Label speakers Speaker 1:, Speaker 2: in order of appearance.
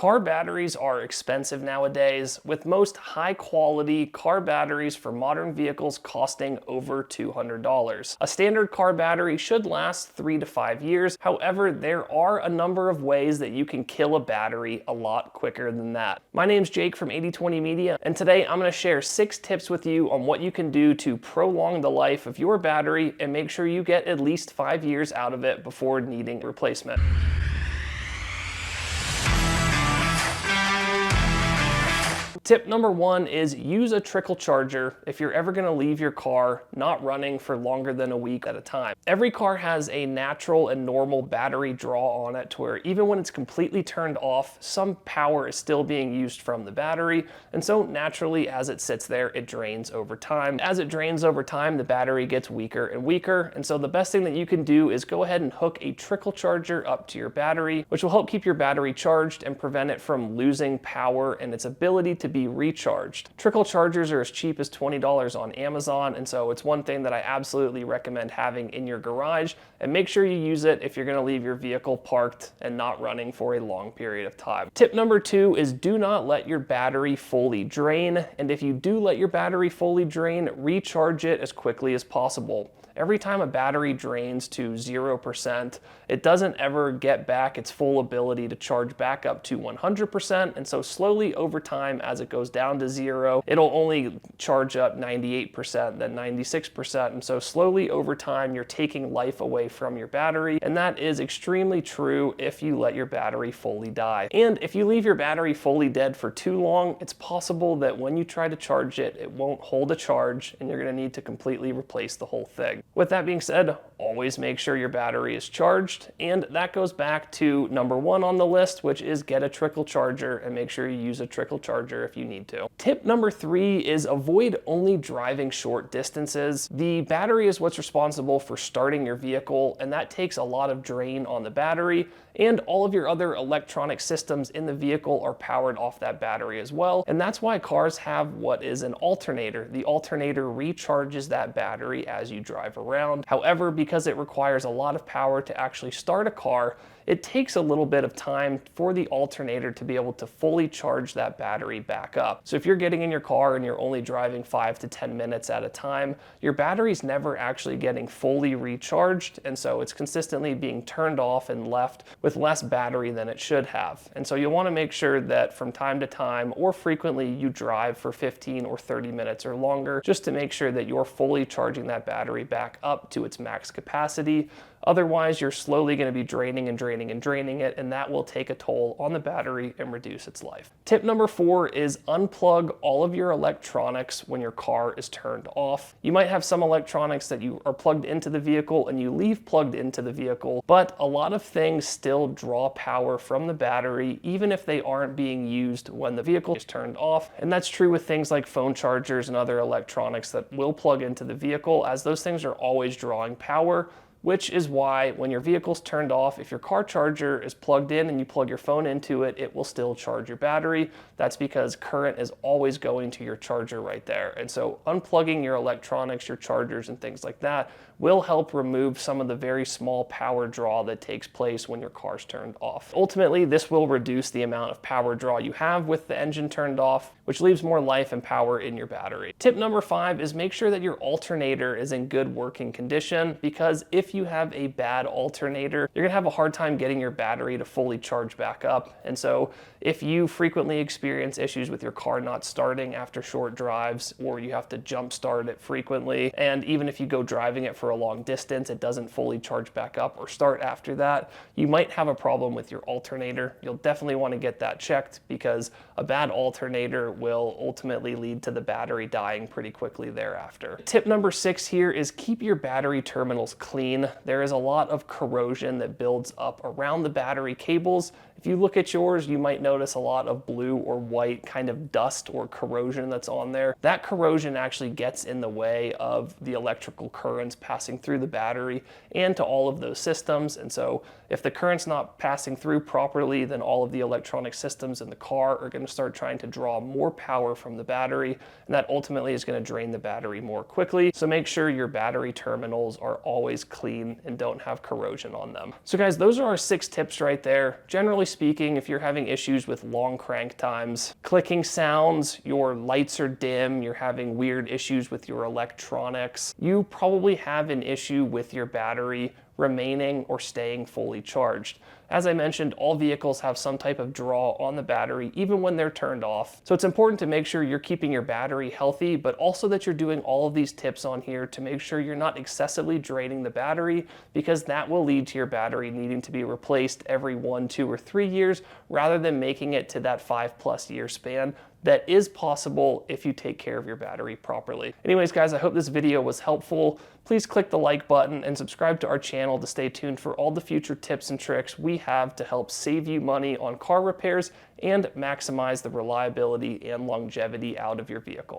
Speaker 1: Car batteries are expensive nowadays, with most high-quality car batteries for modern vehicles costing over $200. A standard car battery should last 3 to 5 years. However, there are a number of ways that you can kill a battery a lot quicker than that. My name's Jake from 8020 Media, and today I'm going to share 6 tips with you on what you can do to prolong the life of your battery and make sure you get at least 5 years out of it before needing replacement. Tip number 1 is use a trickle charger if you're ever going to leave your car not running for longer than a week at a time. Every car has a natural and normal battery draw on it to where even when it's completely turned off, some power is still being used from the battery, and so naturally as it sits there, it drains over time. As it drains over time, the battery gets weaker and weaker, and so the best thing that you can do is go ahead and hook a trickle charger up to your battery, which will help keep your battery charged and prevent it from losing power and its ability to be recharged. Trickle chargers are as cheap as $20 on Amazon, and so it's one thing that I absolutely recommend having in your garage, and make sure you use it if you're going to leave your vehicle parked and not running for a long period of time. Tip number 2 is do not let your battery fully drain, and if you do let your battery fully drain, recharge it as quickly as possible. Every time a battery drains to 0%, it doesn't ever get back its full ability to charge back up to 100%, and so slowly over time as it goes down to 0, it'll only charge up 98%, then 96%, and so slowly over time you're taking life away from your battery, and that is extremely true if you let your battery fully die. And if you leave your battery fully dead for too long, it's possible that when you try to charge it, it won't hold a charge, and you're going to need to completely replace the whole thing. With that being said, always make sure your battery is charged, and that goes back to number 1 on the list, which is get a trickle charger, and make sure you use a trickle charger if you need to. Tip number 3 is avoid only driving short distances. The battery is what's responsible for starting your vehicle, and that takes a lot of drain on the battery, and all of your other electronic systems in the vehicle are powered off that battery as well, and that's why cars have what is an alternator. The alternator recharges that battery as you drive around. However, because it requires a lot of power to actually start a car, it takes a little bit of time for the alternator to be able to fully charge that battery back up. So if you're getting in your car and you're only driving 5 to 10 minutes at a time, your battery's never actually getting fully recharged, and so it's consistently being turned off and left with less battery than it should have. And so you'll want to make sure that from time to time or frequently you drive for 15 or 30 minutes or longer just to make sure that you're fully charging that battery back up to its max capacity. Otherwise, you're slowly going to be draining and draining and draining it, and that will take a toll on the battery and reduce its life. Tip number 4 is unplug all of your electronics when your car is turned off. You might have some electronics that you are plugged into the vehicle and you leave plugged into the vehicle, but a lot of things still draw power from the battery even if they aren't being used when the vehicle is turned off. And that's true with things like phone chargers and other electronics that will plug into the vehicle, as those things are always drawing power, which is why when your vehicle's turned off, if your car charger is plugged in and you plug your phone into it, it will still charge your battery. That's because current is always going to your charger right there. And so unplugging your electronics, your chargers and things like that will help remove some of the very small power draw that takes place when your car's turned off. Ultimately, this will reduce the amount of power draw you have with the engine turned off, which leaves more life and power in your battery. Tip number 5 is make sure that your alternator is in good working condition, because if you have a bad alternator, you're gonna have a hard time getting your battery to fully charge back up. And so if you frequently experience issues with your car not starting after short drives, or you have to jump start it frequently, and even if you go driving it for a long distance, it doesn't fully charge back up or start after that, you might have a problem with your alternator. You'll definitely want to get that checked, because a bad alternator will ultimately lead to the battery dying pretty quickly thereafter. Tip number 6 here is keep your battery terminals clean. There is a lot of corrosion that builds up around the battery cables. If you look at yours, you might notice a lot of blue or white kind of dust or corrosion that's on there. That corrosion actually gets in the way of the electrical currents passing through the battery and to all of those systems. And so if the current's not passing through properly, then all of the electronic systems in the car are going to start trying to draw more power from the battery, and that ultimately is going to drain the battery more quickly. So make sure your battery terminals are always clean and don't have corrosion on them. So guys, those are our 6 tips right there. Generally speaking, if you're having issues with long crank times, clicking sounds, your lights are dim, you're having weird issues with your electronics, you probably have an issue with your battery remaining or staying fully charged. As I mentioned, all vehicles have some type of draw on the battery, even when they're turned off. So it's important to make sure you're keeping your battery healthy, but also that you're doing all of these tips on here to make sure you're not excessively draining the battery, because that will lead to your battery needing to be replaced every 1, 2, or 3 years, rather than making it to that 5+ year span that is possible if you take care of your battery properly. Anyways, guys, I hope this video was helpful. Please click the like button and subscribe to our channel to stay tuned for all the future tips and tricks we have to help save you money on car repairs and maximize the reliability and longevity out of your vehicle.